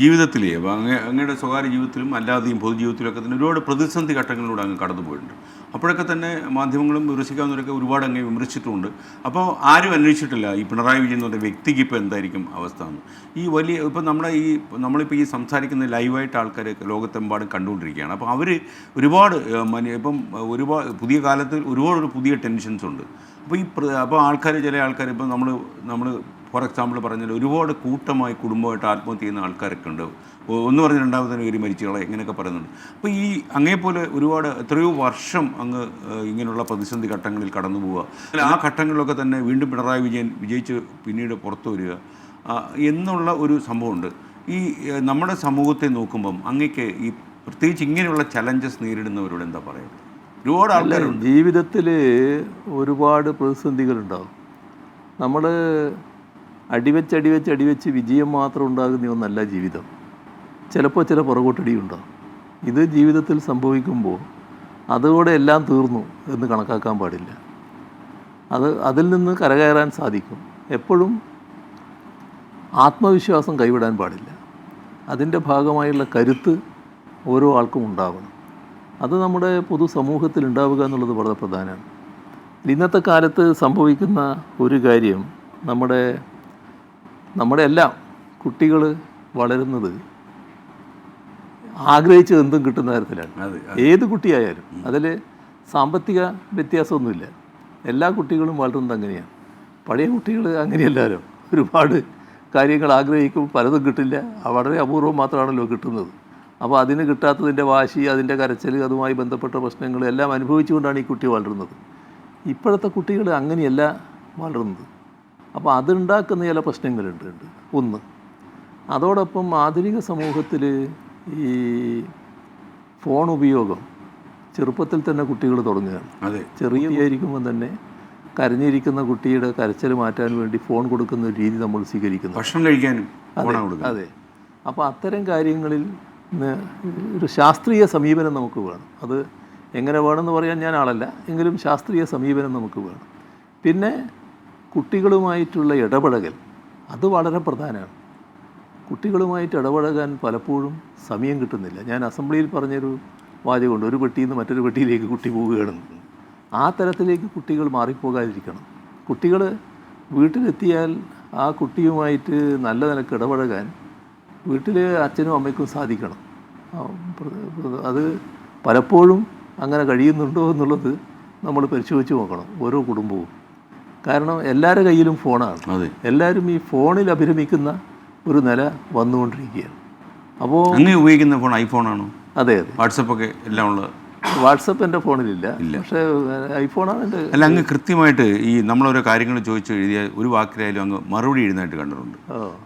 ജീവിതത്തിലേ അപ്പോൾ അങ്ങയുടെ സ്വകാര്യ ജീവിതത്തിലും അല്ലാതെയും പൊതുജീവിതത്തിലൊക്കെ തന്നെ ഒരുപാട് പ്രതിസന്ധി ഘട്ടങ്ങളിലൂടെ അങ്ങ് കടന്നു പോയിട്ടുണ്ട്. അപ്പോഴൊക്കെ തന്നെ മാധ്യമങ്ങളും വിമർശിക്കാവുന്നവരൊക്കെ ഒരുപാട് അങ്ങ് വിമർശിച്ചിട്ടുമുണ്ട്. അപ്പോൾ ആരും അന്വേഷിച്ചിട്ടില്ല ഈ പിണറായി വിജയൻ എന്ന് പറഞ്ഞ വ്യക്തിക്ക് ഇപ്പോൾ എന്തായിരിക്കും അവസ്ഥ എന്ന്. ഈ വലിയ ഇപ്പം നമ്മളിപ്പോൾ ഈ സംസാരിക്കുന്ന ലൈവായിട്ട് ആൾക്കാർ ലോകത്തെമ്പാടും കണ്ടുകൊണ്ടിരിക്കുകയാണ്. അപ്പോൾ അവർ ഒരുപാട് ഇപ്പം ഒരുപാട് പുതിയ കാലത്ത് ഒരുപാട് പുതിയ ടെൻഷൻസ് ഉണ്ട്. അപ്പോൾ ചില ആൾക്കാർ ഇപ്പം നമ്മൾ ഫോർ എക്സാമ്പിൾ പറഞ്ഞാൽ ഒരുപാട് കൂട്ടമായി കുടുംബമായിട്ട് ആത്മഹത്യ ചെയ്യുന്ന ആൾക്കാരൊക്കെ ഉണ്ട്. ഒന്ന് പറഞ്ഞ് രണ്ടാമത്തെ പേര് മരിച്ചുകളെ ഇങ്ങനെയൊക്കെ പറയുന്നുണ്ട്. അപ്പോൾ ഈ അങ്ങേപോലെ ഒരുപാട് എത്രയോ വർഷം അങ്ങ് ഇങ്ങനെയുള്ള പ്രതിസന്ധി ഘട്ടങ്ങളിൽ കടന്നു പോവുക, ആ ഘട്ടങ്ങളിലൊക്കെ തന്നെ വീണ്ടും പിണറായി വിജയൻ വിജയിച്ച് പിന്നീട് പുറത്തു വരിക എന്നുള്ള ഒരു സംഭവമുണ്ട്. ഈ നമ്മുടെ സമൂഹത്തെ നോക്കുമ്പം അങ്ങേക്ക് ഈ പ്രത്യേകിച്ച് ഇങ്ങനെയുള്ള ചലഞ്ചസ് നേരിടുന്നവരോട് എന്താ പറയുക? ഒരുപാട് ആൾക്കാരുണ്ട് ജീവിതത്തിൽ, ഒരുപാട് പ്രതിസന്ധികളുണ്ടാകും. നമ്മൾ അടിവെച്ച് വിജയം മാത്രം ഉണ്ടാകുന്ന ഒന്നല്ല ജീവിതം. ചിലപ്പോൾ ചില പുറകോട്ടടി ഉണ്ടാകും. ഇത് ജീവിതത്തിൽ സംഭവിക്കുമ്പോൾ അതോടെ എല്ലാം തീർന്നു എന്ന് കണക്കാക്കാൻ പാടില്ല. അതിൽ നിന്ന് കരകയറാൻ സാധിക്കും. എപ്പോഴും ആത്മവിശ്വാസം കൈവിടാൻ പാടില്ല. അതിൻ്റെ ഭാഗമായുള്ള കരുത്ത് ഓരോ ആൾക്കും ഉണ്ടാവണം. അത് നമ്മുടെ പൊതുസമൂഹത്തിൽ ഉണ്ടാവുക എന്നുള്ളത് വളരെ പ്രധാനമാണ്. ഇന്നത്തെ കാലത്ത് സംഭവിക്കുന്ന ഒരു കാര്യം, നമ്മുടെ എല്ലാം കുട്ടികൾ വളരുന്നത് ആഗ്രഹിച്ചത് എന്തും കിട്ടുന്ന തരത്തിലാണ്. ഏത് കുട്ടിയായാലും അതിൽ സാമ്പത്തിക വ്യത്യാസമൊന്നുമില്ല. എല്ലാ കുട്ടികളും വളരുന്നത് അങ്ങനെയാണ്. പഴയ കുട്ടികൾ അങ്ങനെയല്ലാലോ. ഒരുപാട് കാര്യങ്ങൾ ആഗ്രഹിക്കും, പലതും കിട്ടില്ല. വളരെ അപൂർവം മാത്രമാണല്ലോ കിട്ടുന്നത്. അപ്പോൾ അതിന് കിട്ടാത്തതിൻ്റെ വാശി, അതിൻ്റെ കരച്ചിൽ, അതുമായി ബന്ധപ്പെട്ട പ്രശ്നങ്ങൾ എല്ലാം അനുഭവിച്ചുകൊണ്ടാണ് ഈ കുട്ടി വളരുന്നത്. ഇപ്പോഴത്തെ കുട്ടികൾ അങ്ങനെയല്ല വളരുന്നത്. അപ്പോൾ അതുണ്ടാക്കുന്ന ചില പ്രശ്നങ്ങളുണ്ട്. ഒന്ന്, അതോടൊപ്പം ആധുനിക സമൂഹത്തിൽ ഈ ഫോൺ ഉപയോഗം ചെറുപ്പത്തിൽ തന്നെ കുട്ടികൾ തുടങ്ങുകയാണ്. ചെറിയതായിരിക്കുമ്പോൾ തന്നെ കരഞ്ഞിരിക്കുന്ന കുട്ടിയുടെ കരച്ചിൽ മാറ്റാൻ വേണ്ടി ഫോൺ കൊടുക്കുന്ന ഒരു രീതി നമ്മൾ സ്വീകരിക്കുന്നു. ഭക്ഷണം കഴിക്കാനും. അതെ. അപ്പോൾ അത്തരം കാര്യങ്ങളിൽ ഒരു ശാസ്ത്രീയ സമീപനം നമുക്ക് വേണം. അത് എങ്ങനെ വേണമെന്ന് പറയാൻ ഞാൻ ആളല്ല, എങ്കിലും ശാസ്ത്രീയ സമീപനം നമുക്ക് വേണം. പിന്നെ കുട്ടികളുമായിട്ടുള്ള ഇടപഴകൽ, അത് വളരെ പ്രധാനമാണ്. കുട്ടികളുമായിട്ട് ഇടപഴകാൻ പലപ്പോഴും സമയം കിട്ടുന്നില്ല. ഞാൻ അസംബ്ലിയിൽ പറഞ്ഞൊരു വാചകമുണ്ട്, ഒരു പെട്ടിയിൽ നിന്ന് മറ്റൊരു പെട്ടിയിലേക്ക് കുട്ടി പോവുകയാണെന്ന്. ആ തരത്തിലേക്ക് കുട്ടികൾ മാറിപ്പോകാതിരിക്കണം. കുട്ടികൾ വീട്ടിലെത്തിയാൽ ആ കുട്ടിയുമായിട്ട് നല്ല നിലക്ക് ഇടപഴകാൻ വീട്ടിൽ അച്ഛനും അമ്മയ്ക്കും സാധിക്കണം. അത് പലപ്പോഴും അങ്ങനെ കഴിയുന്നുണ്ടോ എന്നുള്ളത് നമ്മൾ പരിശോധിച്ച് നോക്കണം, ഓരോ കുടുംബവും. കാരണം എല്ലാവരുടെ കയ്യിലും ഫോണാണ്. എല്ലാവരും ഈ ഫോണിൽ അഭിരമിക്കുന്ന ഒരു നില വന്നുകൊണ്ടിരിക്കുകയാണ്. അപ്പോൾ ഉപയോഗിക്കുന്ന ഫോൺ ഐഫോണാണോ? അതെ. വാട്സപ്പൊക്കെ എല്ലാം ഉള്ളത്. വാട്സപ്പ് എൻ്റെ ഫോണിലില്ല, പക്ഷേ ഐഫോണാണ് എൻ്റെ. അല്ല, അങ്ങ് കൃത്യമായിട്ട് ഈ നമ്മളോരോ കാര്യങ്ങൾ ചോദിച്ചു എഴുതിയാൽ ഒരു വാക്കിലായാലും അങ്ങ് മറുപടി എഴുതാനായിട്ട് കണ്ടിട്ടുണ്ട്.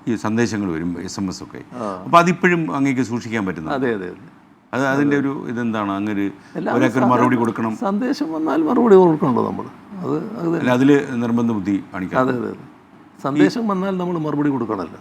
ഈ സന്ദേശങ്ങൾ വരും, SMS ഒക്കെ. അപ്പോൾ അതിപ്പോഴും അങ്ങേക്ക് സൂക്ഷിക്കാൻ പറ്റുന്നു? അതെ. അതിൻ്റെ ഒരു ഇതെന്താണ്? അങ്ങൊരു ഒരാൾക്കൊരു മറുപടി കൊടുക്കണം, സന്ദേശം വന്നാൽ മറുപടി കൊടുക്കണല്ലോ നമ്മൾ. അതിൽ നിർബന്ധ ബുദ്ധി കാണിക്കാം. അതെ. സന്ദേശം വന്നാൽ നമ്മൾ മറുപടി കൊടുക്കണമല്ലോ.